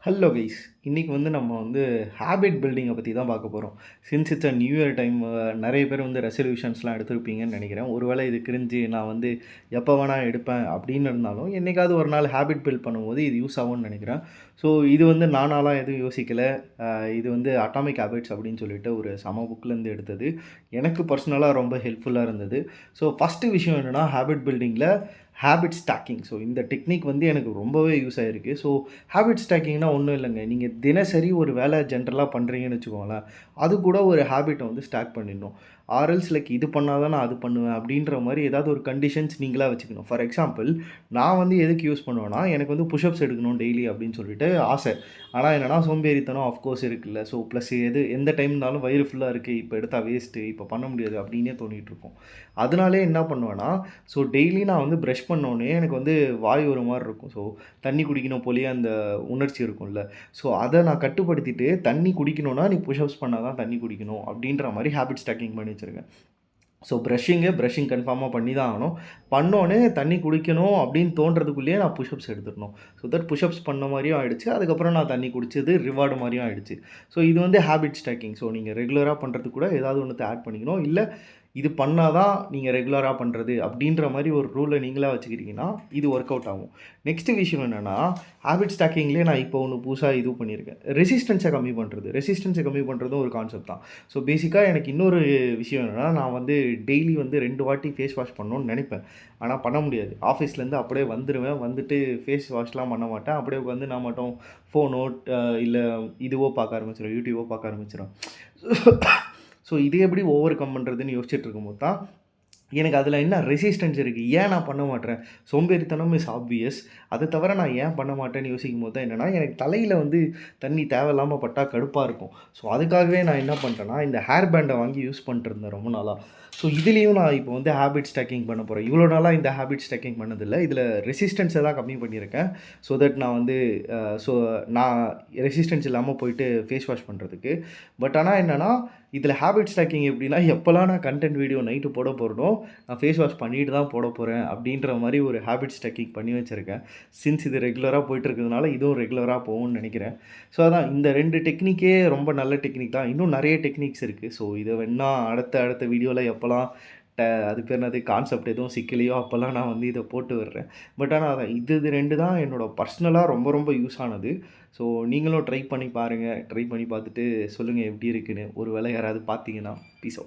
Hello guys, இன்றைக்கி நம்ம habit பில்டிங்கை பற்றி தான் பார்க்க போகிறோம். Since it's new year time, நிறைய பேர் ரெசல்யூஷன்ஸ்லாம் எடுத்திருப்பீங்கன்னு நினைக்கிறேன். ஒருவேளை இது கிரிஞ்சு நான் எப்போ வேணால் எடுப்பேன் அப்படின்னு இருந்தாலும் என்றைக்காவது ஒரு நாள் ஹேபிட் பில்ட் பண்ணும்போது இது யூஸ் ஆகும்னு நினைக்கிறேன். ஸோ இது நானாலாம் எதுவும் யோசிக்கலை. இது அட்டாமிக் ஹேபிட்ஸ் அப்படின்னு சொல்லிட்டு ஒரு சம புக்கிலேருந்து எடுத்தது. எனக்கு பர்சனலாக ரொம்ப ஹெல்ப்ஃபுல்லாக இருந்தது. ஸோ ஃபஸ்ட்டு விஷயம் என்னென்னா, ஹேபிட் பில்டிங்கில் ஹேபிட் ஸ்டாக்கிங். ஸோ இந்த டெக்னிக் எனக்கு ரொம்பவே யூஸ் ஆகிருக்கு. ஸோ ஹேபிட் ஸ்டாக்கிங்னா ஒன்றும் இல்லைங்க. நீங்கள் தினசரி ஒரு வேலை ஜென்ரலாக பண்ணுறீங்கன்னு வச்சுக்கோங்களேன், அது கூட ஒரு ஹேபிட்டை ஸ்டாக் பண்ணிடணும். ஆர்எல்ஸ் லைக் இது பண்ணால் தான் நான் அது பண்ணுவேன் அப்படின்ற மாதிரி ஏதாவது ஒரு கண்டிஷன்ஸ் நீங்களாக வச்சுக்கணும். ஃபார் எக்ஸாம்பிள், நான் எதுக்கு யூஸ் பண்ணுவேன்னா, எனக்கு புஷ்அப்ஸ் எடுக்கணும் டெய்லி அப்படின்னு சொல்லிட்டு ஆசை. ஆனால் என்னென்னா, சோம்பேறித்தனம் ஆஃப்கோர்ஸ் இருக்குல்ல. ஸோ ப்ளஸ் எந்த டைம் இருந்தாலும் வயிறு ஃபுல்லாக இருக்குது, இப்போ எடுத்தால் வேஸ்ட்டு, இப்போ பண்ண முடியாது அப்படின்னே தோணிகிட்ருக்கும். அதனாலே என்ன பண்ணுவேன்னா, ஸோ டெய்லி நான் ப்ரஷ் பண்ணோடனே எனக்கு வாய் ஒரு மாதிரி இருக்கும். ஸோ தண்ணி குடிக்கணும் போலேயே அந்த உணர்ச்சி இருக்கும்ல. ஸோ அதை நான் கட்டுப்படுத்திட்டு, தண்ணி குடிக்கணும்னா நீ புஷ்அப்ஸ் பண்ணால் தான் தண்ணி குடிக்கணும் அப்படின்ற மாதிரி ஹேபிட் ஸ்டாக்கிங் பண்ணி வச்சுருக்கேன். ஸோ ப்ரஷிங் கன்ஃபார்மாக பண்ணி தான் ஆகணும். பண்ணோன்னே தண்ணி குடிக்கணும் அப்படின்னு தோன்றதுக்குள்ளேயே நான் புஷ்அப்ஸ் எடுத்துடணும். ஸோ தட் புஷ்அப்ஸ் பண்ண மாதிரியும் ஆகிடுச்சு. அதுக்கப்புறம் நான் தண்ணி குடிச்சது ரிவார்டு மாதிரியும் ஆகிடுச்சு. ஸோ இது ஹேபிட் ஸ்டாக்கிங். ஸோ நீங்கள் ரெகுலராக பண்ணுறதுக்கு கூட ஏதாவது ஒன்றத்தை ஆட் பண்ணிக்கணும். இல்லை இது பண்ணால் தான் நீங்கள் ரெகுலராக பண்ணுறது அப்படின்ற மாதிரி ஒரு ரூலை நீங்களாக வச்சுக்கிட்டிங்கன்னா இது ஒர்க் அவுட் ஆகும். நெக்ஸ்ட்டு விஷயம் என்னென்னா, ஹேபிட் ஸ்டாக்கிங்லேயே நான் இப்போ ஒன்று புதுசாக இது பண்ணியிருக்கேன். ரெசிஸ்டன்ஸை கம்மி பண்ணுறதும் ஒரு கான்செப்ட் தான். ஸோ பேசிக்காக எனக்கு இன்னொரு விஷயம் என்னென்னா, நான் டெய்லி 2 வாட்டி ஃபேஸ் வாஷ் பண்ணணும்னு நினைப்பேன். ஆனால் பண்ண முடியாது. ஆஃபீஸ்லேருந்து அப்படியே வந்துடுவேன். வந்துட்டு ஃபேஸ் வாஷ்லாம் பண்ண மாட்டேன். அப்படியே உட்காந்து நான் மட்டும் ஃபோனோ இல்லை இதுவோ பார்க்க ஆரம்பிச்சிடும், யூடியூபோ பார்க்க ஆரம்பிச்சிடும். ஸோ இது எப்படி ஓவர் கம் பண்ணுறதுன்னு யோசிச்சுட்டு இருக்கும்போது தான் எனக்கு அதில் என்ன ரெசிஸ்டன்ஸ் இருக்குது, ஏன் நான் பண்ண மாட்டேறேன். சோம்பேறித்தனம் இஸ் ஆப்வியஸ். அதை தவிர நான் ஏன் பண்ண மாட்டேன்னு யோசிக்கும் போது தான் என்னென்னா, எனக்கு தலையில் தண்ணி தேவையில்லாமல் பட்டால் கடுப்பாக இருக்கும். ஸோ அதுக்காகவே நான் என்ன பண்ணுறேன்னா, இந்த ஹேர் பேண்டை வாங்கி யூஸ் பண்ணிட்டுருந்தேன் ரொம்ப நாளாக. ஸோ இதுலேயும் நான் இப்போ ஹேபிட் ஸ்டாக்கிங் பண்ண போகிறேன். இவ்வளோ நாளாக இந்த ஹேபிட் ஸ்டாக்கிங் பண்ணதில்லை. இதில் ரெசிஸ்டன்ஸை தான் கம்மி பண்ணியிருக்கேன். ஸோ தட் நான் ஸோ நான் ரெசிஸ்டன்ஸ் இல்லாமல் போயிட்டு ஃபேஸ் வாஷ் பண்ணுறதுக்கு. பட் ஆனால் என்னென்னா, இதில் ஹேபிட் ஸ்டாக்கிங் எப்படின்னா, எப்போல்லாம் நான் கண்டென்ட் வீடியோ நைட்டு போட போகிறனோ, நான் ஃபேஸ் வாஷ் பண்ணிட்டு தான் போட போகிறேன் அப்படின்ற மாதிரி ஒரு ஹேபிட் ஸ்டாக்கிங் பண்ணி வச்சுருக்கேன். சின்ஸ் இது ரெகுலராக போயிட்டுருக்கிறதுனால இதுவும் ரெகுலராக போகும்னு நினைக்கிறேன். ஸோ அதான் இந்த 2 டெக்னிக்கே ரொம்ப நல்ல டெக்னிக் தான். இன்னும் நிறைய டெக்னிக்ஸ் இருக்குது. ஸோ இதை வேணா அடுத்த வீடியோவில் எப்போல்லாம் அது பேர் என்னது கான்செப்ட் எதுவும் சிக்கலையோ அப்போல்லாம் நான் இதை போட்டு விடுறேன். பட் ஆனால் அதான் இது 2 தான் என்னோடய பர்சனலாக ரொம்ப ரொம்ப யூஸ் ஆனது. ஸோ நீங்களும் ட்ரை பண்ணி பாருங்கள். ட்ரை பண்ணி பார்த்துட்டு சொல்லுங்கள் எப்படி இருக்குன்னு. ஒரு வேளை யாராவது பார்த்தீங்கன்னா பீஸ் அவுட்.